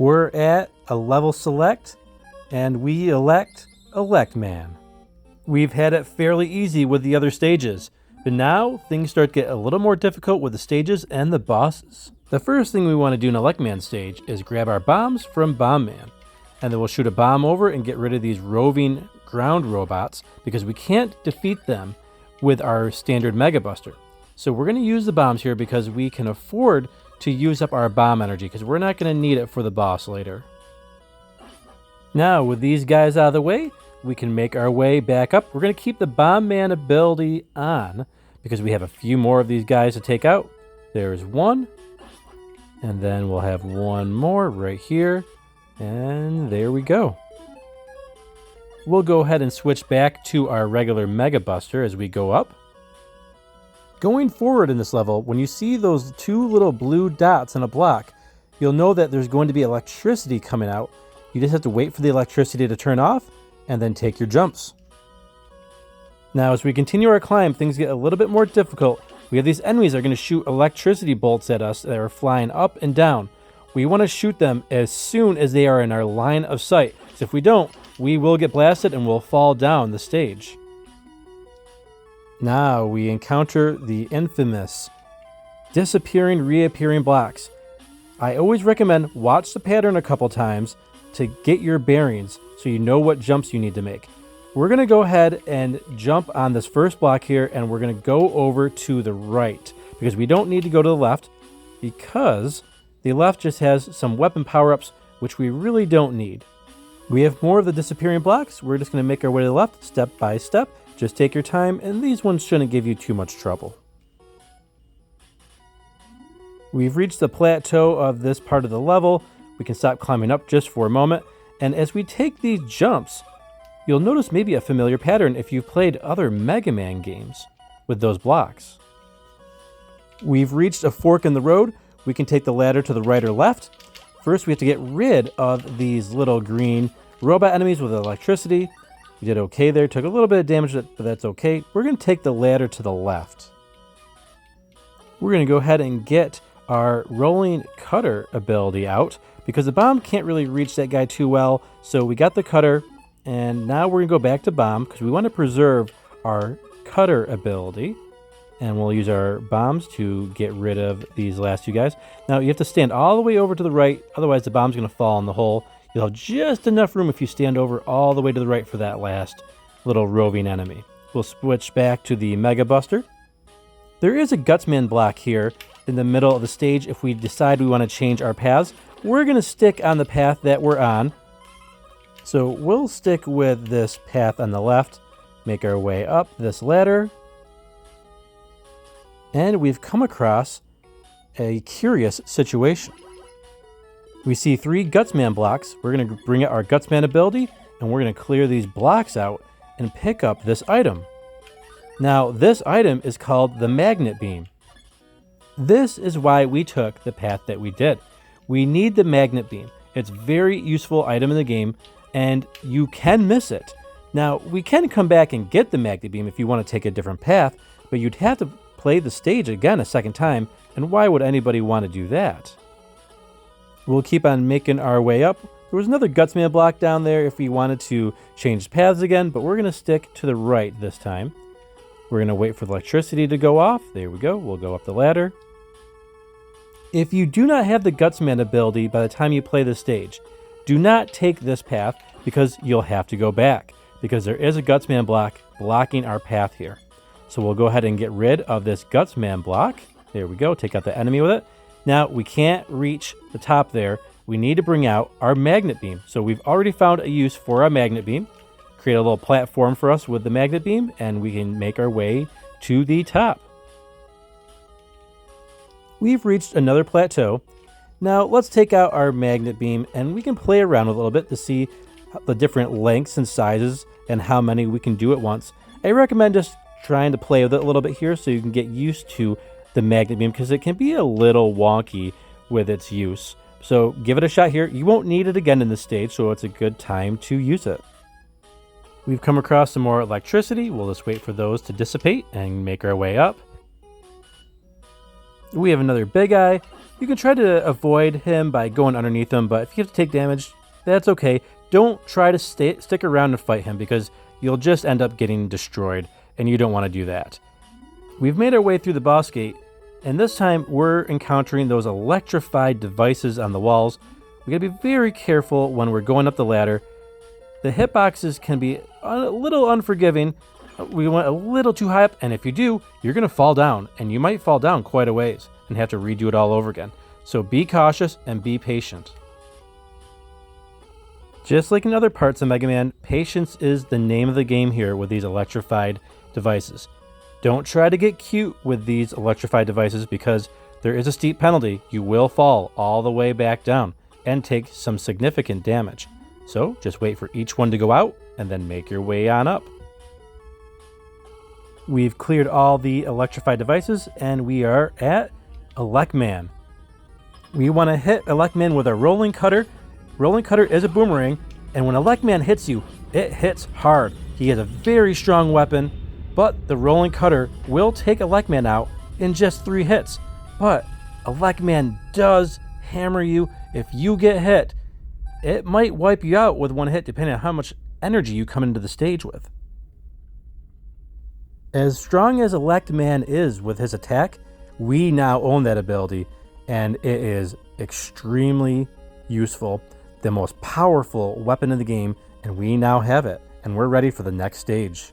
We're at a level select, and we elect Elec Man. We've had it fairly easy with the other stages, but now things start to get a little more difficult with the stages and the bosses. The first thing we want to do in Elec Man Stage is grab our bombs from Bomb Man, and then we'll shoot a bomb over and get rid of these roving ground robots because we can't defeat them with our standard Mega Buster. So we're going to use the bombs here because we can afford to use up our bomb energy because we're not going to need it for the boss later. Now with these guys out of the way, we can make our way back up. We're going to keep the Bomb Man ability on because we have a few more of these guys to take out. There's one, and then we'll have one more right here, and there we go. We'll go ahead and switch back to our regular Mega Buster as we go up. Going forward in this level, when you see those two little blue dots on a block, you'll know that there's going to be electricity coming out. You just have to wait for the electricity to turn off and then take your jumps. Now as we continue our climb, things get a little bit more difficult. We have these enemies that are going to shoot electricity bolts at us that are flying up and down. We want to shoot them as soon as they are in our line of sight. So if we don't, we will get blasted and we'll fall down the stage. Now we encounter the infamous disappearing, reappearing blocks. I always recommend watch the pattern a couple times to get your bearings so you know what jumps you need to make. We're going to go ahead and jump on this first block here, and we're going to go over to the right because we don't need to go to the left because the left just has some weapon power-ups which we really don't need. We have more of the disappearing blocks. We're just going to make our way to the left step by step. Just take your time, and these ones shouldn't give you too much trouble. We've reached the plateau of this part of the level. We can stop climbing up just for a moment. And as we take these jumps, you'll notice maybe a familiar pattern if you've played other Mega Man games with those blocks. We've reached a fork in the road. We can take the ladder to the right or left. First, we have to get rid of these little green robot enemies with electricity. We did okay there. Took a little bit of damage, but that's okay. We're going to take the ladder to the left. We're going to go ahead and get our rolling cutter ability out because the bomb can't really reach that guy too well. So we got the cutter, and now we're going to go back to bomb because we want to preserve our cutter ability. And we'll use our bombs to get rid of these last two guys. Now you have to stand all the way over to the right, otherwise the bomb's going to fall in the hole. You'll have just enough room if you stand over all the way to the right for that last little roving enemy. We'll switch back to the Mega Buster. There is a Gutsman block here in the middle of the stage if we decide we want to change our paths. We're going to stick on the path that we're on. So we'll stick with this path on the left, make our way up this ladder. And we've come across a curious situation. We see 3 Gutsman blocks. We're going to bring out our Gutsman ability, and we're going to clear these blocks out and pick up this item. Now, this item is called the Magnet Beam. This is why we took the path that we did. We need the Magnet Beam. It's a very useful item in the game, and you can miss it. Now, we can come back and get the Magnet Beam if you want to take a different path, but you'd have to play the stage again a second time, and why would anybody want to do that? We'll keep on making our way up. There was another Gutsman block down there if we wanted to change paths again, but we're going to stick to the right this time. We're going to wait for the electricity to go off. There we go. We'll go up the ladder. If you do not have the Gutsman ability by the time you play this stage, do not take this path because you'll have to go back because there is a Gutsman block blocking our path here. So we'll go ahead and get rid of this Gutsman block. There we go. Take out the enemy with it. Now, we can't reach the top there. We need to bring out our Magnet Beam. So we've already found a use for our Magnet Beam. Create a little platform for us with the Magnet Beam, and we can make our way to the top. We've reached another plateau. Now, let's take out our Magnet Beam, and we can play around with it a little bit to see the different lengths and sizes and how many we can do at once. I recommend just trying to play with it a little bit here so you can get used to the Magnet Beam because it can be a little wonky with its use. So give it a shot here. You won't need it again in this stage, so it's a good time to use it. We've come across some more electricity. We'll just wait for those to dissipate and make our way up. We have another big eye. You can try to avoid him by going underneath him, but if you have to take damage, that's okay. Don't try to stick around and fight him because you'll just end up getting destroyed, and you don't want to do that. We've made our way through the boss gate, and this time we're encountering those electrified devices on the walls. We gotta be very careful when we're going up the ladder. The hitboxes can be a little unforgiving. We went a little too high up, and if you do, you're gonna fall down, and you might fall down quite a ways and have to redo it all over again. So be cautious and be patient. Just like in other parts of Mega Man, patience is the name of the game here with these electrified devices. Don't try to get cute with these electrified devices because there is a steep penalty. You will fall all the way back down and take some significant damage. So just wait for each one to go out and then make your way on up. We've cleared all the electrified devices and we are at Elec Man. We want to hit Elec Man with a rolling cutter. Rolling cutter is a boomerang, and when Elec Man hits you, it hits hard. He has a very strong weapon, but the rolling cutter will take Elec Man out in just 3 hits. But Elec Man does hammer you. If you get hit, it might wipe you out with 1 hit depending on how much energy you come into the stage with. As strong as Elec Man is with his attack, we now own that ability, and it is extremely useful. The most powerful weapon in the game, and we now have it, and we're ready for the next stage.